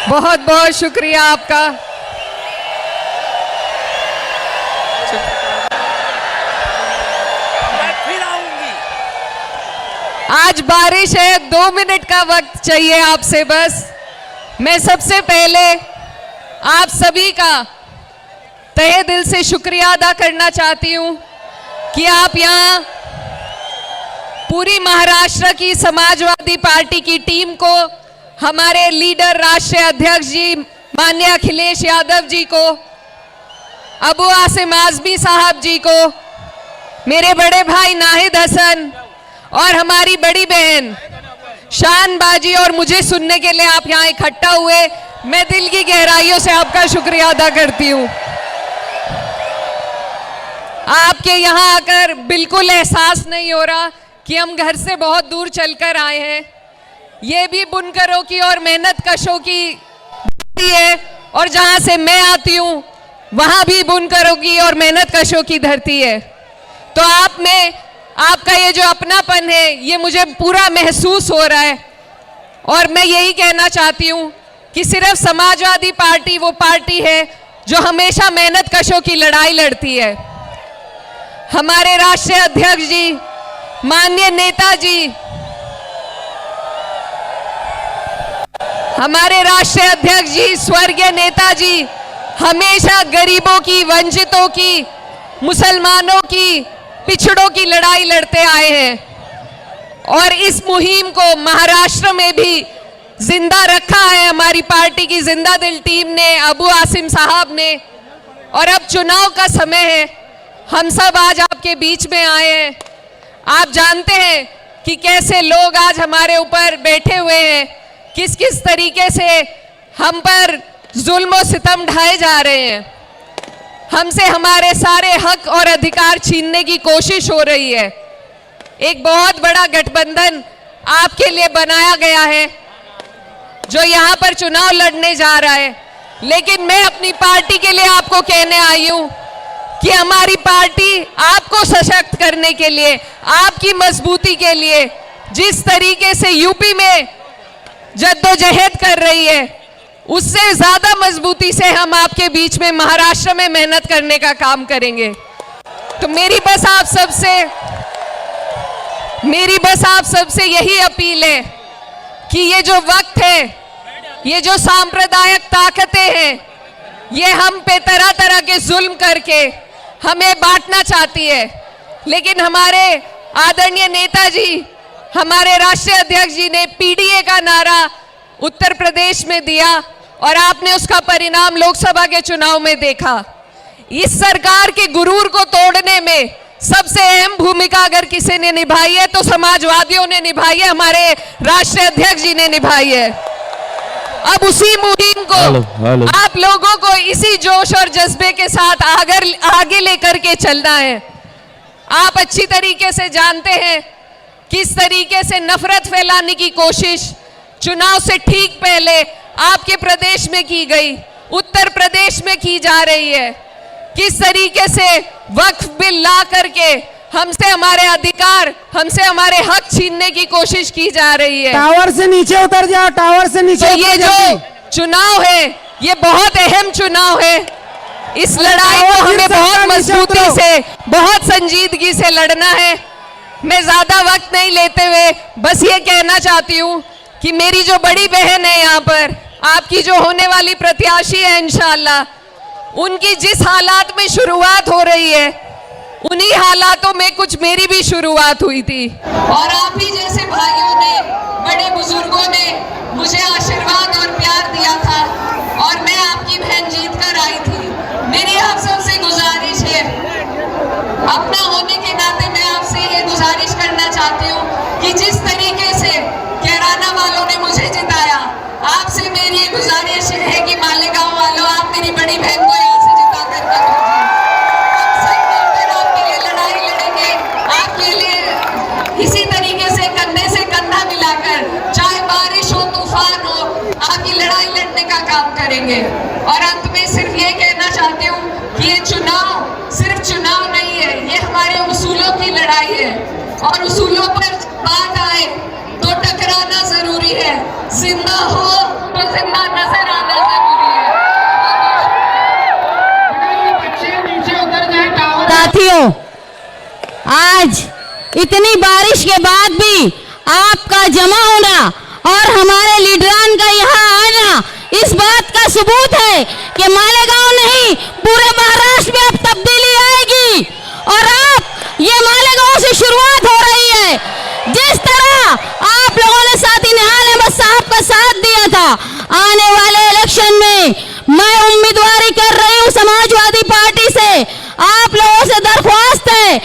बहुत बहुत शुक्रिया आपका। मैं फिर आऊंगी। आज बारिश है, 2 मिनट का वक्त चाहिए आपसे बस। मैं सबसे पहले आप सभी का तहे दिल से शुक्रिया अदा करना चाहती हूं कि आप यहाँ पूरी महाराष्ट्र की समाजवादी पार्टी की टीम को, हमारे लीडर राष्ट्रीय अध्यक्ष जी माननीय अखिलेश यादव जी को, अबू आसिम आजमी साहब जी को, मेरे बड़े भाई नाहिद हसन और हमारी बड़ी बहन शान बाजी और मुझे सुनने के लिए आप यहाँ इकट्ठा हुए, मैं दिल की गहराइयों से आपका शुक्रिया अदा करती हूँ। आपके यहाँ आकर बिल्कुल एहसास नहीं हो रहा कि हम घर से बहुत दूर चलकर आए हैं। ये भी बुनकरों की और मेहनत कशों की धरती है, और जहाँ से मैं आती हूँ वहाँ भी बुनकरों की और मेहनत कशों की धरती है। तो आप में आपका ये जो अपनापन है ये मुझे पूरा महसूस हो रहा है, और मैं यही कहना चाहती हूँ कि सिर्फ समाजवादी पार्टी वो पार्टी है जो हमेशा मेहनत कशों की लड़ाई लड़ती है। हमारे राष्ट्रीय अध्यक्ष जी, माननीय नेताजी, हमारे राष्ट्रीय अध्यक्ष जी, स्वर्गीय नेताजी हमेशा गरीबों की, वंचितों की, मुसलमानों की, पिछड़ों की लड़ाई लड़ते आए हैं, और इस मुहिम को महाराष्ट्र में भी जिंदा रखा है हमारी पार्टी की जिंदा दिल टीम ने, अबू आसिम साहब ने। और अब चुनाव का समय है, हम सब आज आपके बीच में आए हैं। आप जानते हैं कि कैसे लोग आज हमारे ऊपर बैठे हुए हैं, किस किस तरीके से हम पर जुल्म और सितम ढाए जा रहे हैं, हमसे हमारे सारे हक और अधिकार छीनने की कोशिश हो रही है। एक बहुत बड़ा गठबंधन आपके लिए बनाया गया है जो यहाँ पर चुनाव लड़ने जा रहा है, लेकिन मैं अपनी पार्टी के लिए आपको कहने आई हूँ कि हमारी पार्टी आपको सशक्त करने के लिए, आपकी मजबूती के लिए जिस तरीके से यूपी में जद्दोजहद कर रही है, उससे ज्यादा मजबूती से हम आपके बीच में महाराष्ट्र में मेहनत करने का काम करेंगे। तो मेरी बस आप सबसे यही अपील है कि ये जो वक्त है, ये जो सांप्रदायिक ताकतें हैं, ये हम पे तरह तरह के जुल्म करके हमें बांटना चाहती है, लेकिन हमारे आदरणीय नेताजी, हमारे राष्ट्रीय अध्यक्ष जी ने पीडीए का नारा उत्तर प्रदेश में दिया और आपने उसका परिणाम लोकसभा के चुनाव में देखा। इस सरकार के गुरूर को तोड़ने में सबसे अहम भूमिका अगर किसी ने निभाई है तो समाजवादियों ने निभाई है, हमारे राष्ट्रीय अध्यक्ष जी ने निभाई है। अब उसी मुहिम को आप लोगों को इसी जोश और जज्बे के साथ आगे लेकर के चलना है। आप अच्छी तरीके से जानते हैं किस तरीके से नफरत फैलाने की कोशिश चुनाव से ठीक पहले आपके प्रदेश में की गई, उत्तर प्रदेश में की जा रही है। किस तरीके से वक्फ बिल ला करके हमसे हमारे अधिकार, हमसे हमारे हक छीनने की कोशिश की जा रही है। टावर से नीचे उतर जाओ, टावर से नीचे। तो ये जो चुनाव है ये बहुत अहम चुनाव है। इस लड़ाई को हमें बहुत मजबूती से, बहुत संजीदगी से लड़ना है। मैं ज्यादा वक्त नहीं लेते हुए बस ये कहना चाहती हूँ कि मेरी जो बड़ी बहन है यहाँ पर, आपकी जो होने वाली प्रत्याशी है इंशाअल्लाह, उनकी जिस हालात में शुरुआत हो रही है उन्हीं हालातों में कुछ मेरी भी शुरुआत हुई थी, और आप ही जैसे भाइयों ने, बड़े बुजुर्गों ने मुझे आशीर्वाद और प्यार दिया था और मैं आपकी बहन जीत कर आई थी। मेरी आप सबसे गुजारिश है, अपना होने के नाते मैं आपसे ये गुजारिश करना चाहती हूँ कि जिस तरीके से कैराना वालों ने मुझे जिताया, आपसे मेरी ये गुजारिश है कि मालेगांव वालों, आप मेरी बड़ी बहन को यहाँ से जिता करके हम सब मिलकर आपके लिए लड़ाई लड़ेंगे, आपके लिए इसी तरीके से कंधे से कंधा मिलाकर, चाहे बारिश हो तूफान हो, आपकी लड़ाई लड़ने का काम करेंगे। और अंत में सिर्फ ये कहना चाहती हूँ कि ये चुनाव सिर्फ चुनाव नहीं है, ये हमारे उसूलों की लड़ाई है, और उसूलों पर बात आए तो टकराना जरूरी है। जिंदा हो तो जिंदा नजर आना साथियों, आज इतनी बारिश के बाद भी आपका जमा होना और हमारे लीडरान का यहाँ आना इस बात का सबूत है कि मालेगांव नहीं पूरे महाराष्ट्र में अब तब्दीली आएगी और आप ये मालेगांव से शुरुआत हो रही है। जिस तरह आप लोगों ने साथी निहाल अहमद साहब का साथ दिया था, आने वाले इलेक्शन में मैं उम्मीदवारी कर रही हूँ समाजवादी पार्टी से। आप लोगों से दरख्वास्त है